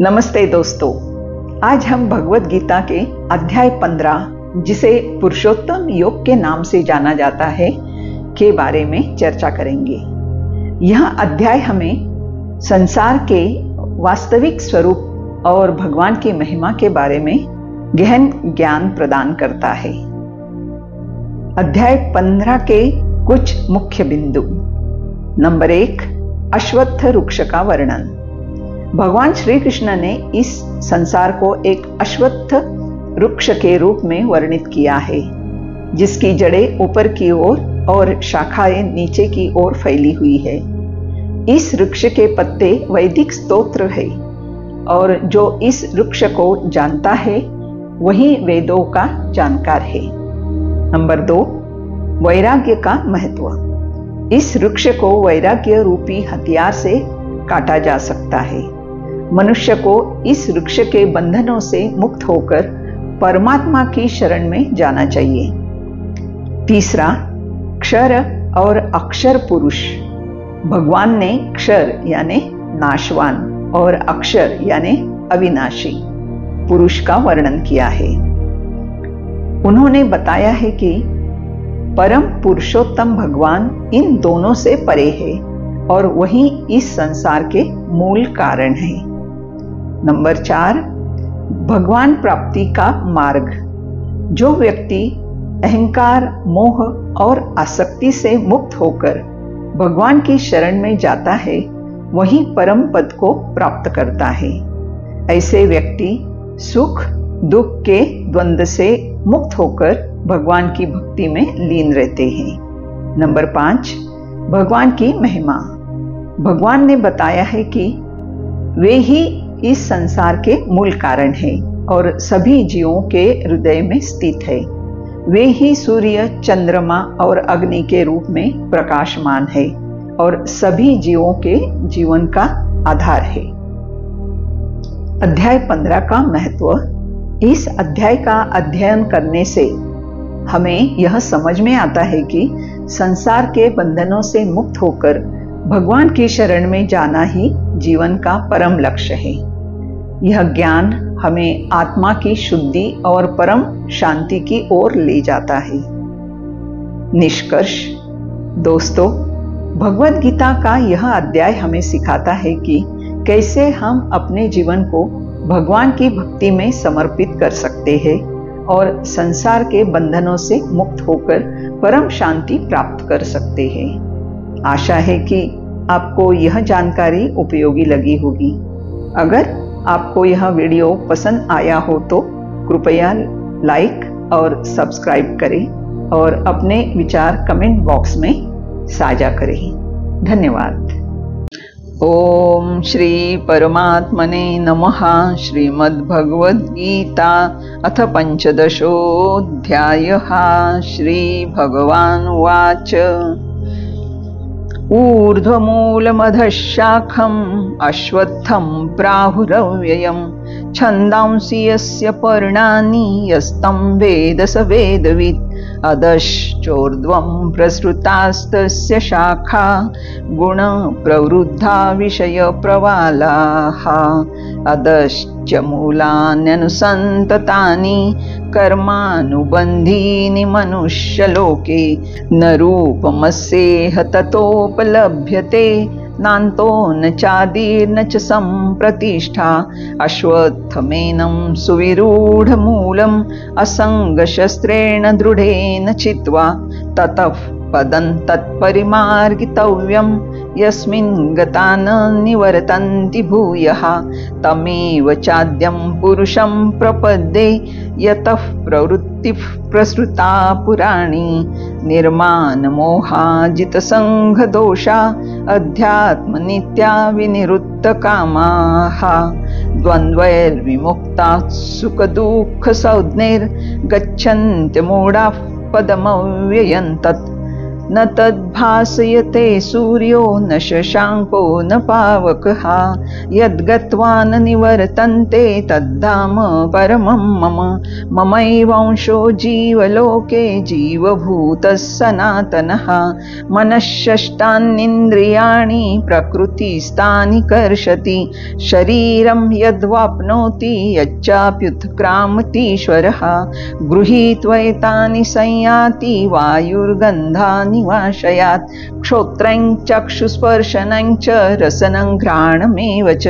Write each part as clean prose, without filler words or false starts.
नमस्ते दोस्तों, आज हम भगवत गीता के अध्याय 15, जिसे पुरुषोत्तम योग के नाम से जाना जाता है, के बारे में चर्चा करेंगे। यह अध्याय हमें संसार के वास्तविक स्वरूप और भगवान की महिमा के बारे में गहन ज्ञान प्रदान करता है। अध्याय 15 के कुछ मुख्य बिंदु। नंबर 1, अश्वत्थ वृक्ष का वर्णन। भगवान श्री कृष्ण ने इस संसार को एक अश्वत्थ वृक्ष के रूप में वर्णित किया है, जिसकी जड़ें ऊपर की ओर और शाखाएं नीचे की ओर फैली हुई है। इस वृक्ष के पत्ते वैदिक स्तोत्र है और जो इस वृक्ष को जानता है वही वेदों का जानकार है। नंबर 2, वैराग्य का महत्व। इस वृक्ष को वैराग्य रूपी हथियार से काटा जा सकता है। मनुष्य को इस वृक्ष के बंधनों से मुक्त होकर परमात्मा की शरण में जाना चाहिए। तीसरा, क्षर और अक्षर पुरुष। भगवान ने क्षर यानी नाशवान और अक्षर यानी अविनाशी पुरुष का वर्णन किया है। उन्होंने बताया है कि परम पुरुषोत्तम भगवान इन दोनों से परे है और वही इस संसार के मूल कारण है। नंबर 4, भगवान प्राप्ति का मार्ग। जो व्यक्ति अहंकार, मोह और आसक्ति से मुक्त होकर भगवान की शरण में जाता है वही परम पद को प्राप्त करता है। ऐसे व्यक्ति सुख दुख के द्वंद्व से मुक्त होकर भगवान की भक्ति में लीन रहते हैं। नंबर 5, भगवान की महिमा। भगवान ने बताया है कि वे ही इस संसार के मूल कारण हैं और सभी जीवों के हृदय में स्थित है। वे ही सूर्य, चंद्रमा और अग्नि के रूप में प्रकाशमान है और सभी जीवों के जीवन का आधार है। अध्याय 15 का महत्व। इस अध्याय का अध्ययन करने से हमें यह समझ में आता है कि संसार के बंधनों से मुक्त होकर भगवान की शरण में जाना ही जीवन का परम लक्ष्य है। यह ज्ञान हमें आत्मा की शुद्धि और परम शांति की ओर ले जाता है। निष्कर्ष। दोस्तों, भगवत गीता का यह अध्याय हमें सिखाता है कि कैसे हम अपने जीवन को भगवान की भक्ति में समर्पित कर सकते हैं और संसार के बंधनों से मुक्त होकर परम शांति प्राप्त कर सकते हैं। आशा है कि आपको यह जानकारी उपयोगी लगी होगी। अगर आपको यह वीडियो पसंद आया हो तो कृपया लाइक और सब्सक्राइब करें और अपने विचार कमेंट बॉक्स में साझा करें। धन्यवाद। ओम श्री परमात्मने नमः। श्रीमद्भगवद गीता अथ पंचदशोऽध्यायः। श्री भगवान् उवाच। ऊर्ध्वमूलमधः शाखम् अश्वत्थं प्राहुरव्ययम् छन्दांसि यस्य पर्णानि यस्तं वेद स वेदवित् अधश्चोर्ध्वं प्रसृतास्तस्य शाखा गुणप्रवृद्धा विषयप्रवालाः अधश्च मूलान्यनुसन्ततानि कर्मानुबन्धीनि मनुष्यलोके न रूपमस्येह ततोपलभ्यते नान्तो न चादिर्न च सम्प्रतिष्ठा अश्वत्थमेनं सुविरूढमूलम् असङ्गशस्त्रेण दृढेन चित्वा ततः पदं तत्परिमार्गितव्यं यस्मिन् गता न निवर्तन्ति भूयः तमेव चाद्यं पुरुषं प्रपद्ये यतः प्रवृत्तिः प्रसृता पुराणी निर्मानमोहाजितसङ्घदोषा अध्यात्मनित्या विनिवृत्तकामाः द्वन्द्वैर्विमुक्ताः सुखदुःखसंज्ञैर्गच्छन्त्यमूढाः पदमव्ययं तत् न तद्भासयते सूर्यो न शशाङ्को न पावकः यद्गत्वा न निवर्तन्ते तद्धाम परमं मम ममैवांशो जीवलोके जीवभूतः सनातनः मनःषष्ठानीन्द्रियाणि प्रकृतिस्थानि कर्षति शरीरं यद्वाप्नोति यच्चाप्युत्क्रामतीश्वरः गृहीत्वैतानि संयाति वायुर्गन्धानि वाशयात् क्षोत्रं चक्षुस्पर्शनं च रसनं घ्राणमेव च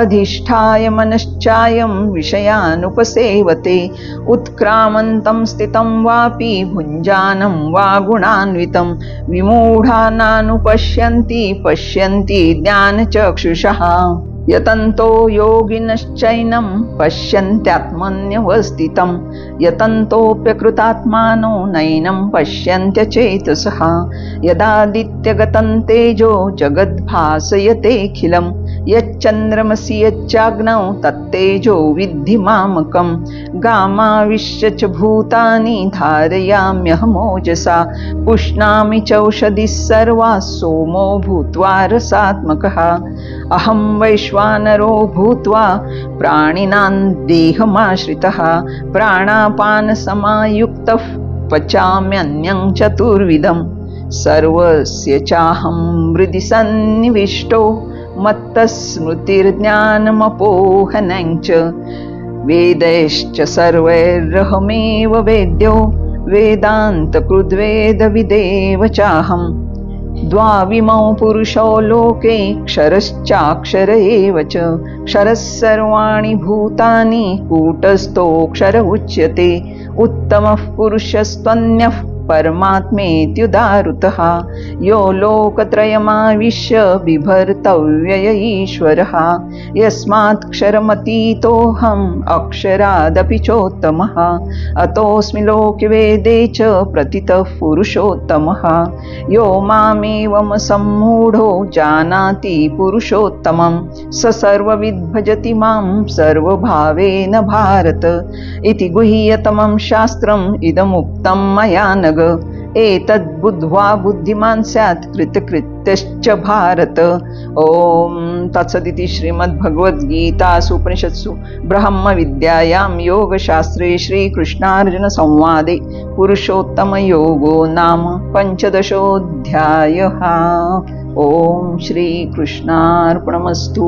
अधिष्ठाय मनश्चायं विषयानुपसेवते उत्क्रामन्तं स्थितं वापि भुञ्जानं वा गुणान्वितं विमूढानानुपश्यन्ति पश्यन्ति ज्ञानचक्षुषः यतन्तो योगिनश्चैनं पश्यन्त्यात्मन्यवस्थितं यतन्तोऽप्यकृतात्मानो नैनं पश्यन्त्यचेतसः यदादित्यगतं तेजो जगद्भासयतेऽखिलं यच्चन्द्रमसि यच्चाग्नौ तत्तेजो विद्धि मामकं गामाविश्य च भूतानि धारयाम्यहमोजसा पुष्णामि चौषधिः सर्वाः सोमो भूत्वा रसात्मकः अहं वैश्वानरो भूत्वा प्राणिनां देहमाश्रितः प्राणापानसमायुक्तः पचाम्यन्नं चतुर्विधं सर्वस्य चाहं हृदि सन्निविष्टो मत्तस्मृतिर्ज्ञानमपोहनं च वेदैश्च सर्वैरहमेव वेद्यो वेदान्तकृद्वेदविदेव चाहम् द्वाविमौ पुरुषौ लोके क्षरश्चाक्षर एव च क्षरः सर्वाणि भूतानि कूटस्थोऽक्षर उच्यते उत्तमः पुरुषस्त्वन्यः परमात्मेत्युदारुतः यो लोकत्रयमाविश्य बिभर्तव्यय ईश्वरः यस्मात्क्षरमतीतोऽहम् अक्षरादपि चोत्तमः अतोऽस्मि लोकवेदे च प्रतितः पुरुषोत्तमः यो मामेवं सम्मूढो जानाति पुरुषोत्तमं स सर्वविद् भजति मां सर्वभावेन भारत इति गुह्यतमं शास्त्रम् इदमुक्तं मया नघ एतद्बुद्ध्वा बुद्धिमान् स्यात् कृतकृत्यश्च भारत। ओम तत्सदिति श्रीमद्भगवद्गीतासु उपनिषत्सु ब्रह्मविद्यायां योगशास्त्रे श्रीकृष्णार्जुन संवादे पुरुषोत्तमयोगो नाम पंचदशोऽध्यायः। ओम श्रीकृष्णार्पणमस्तु।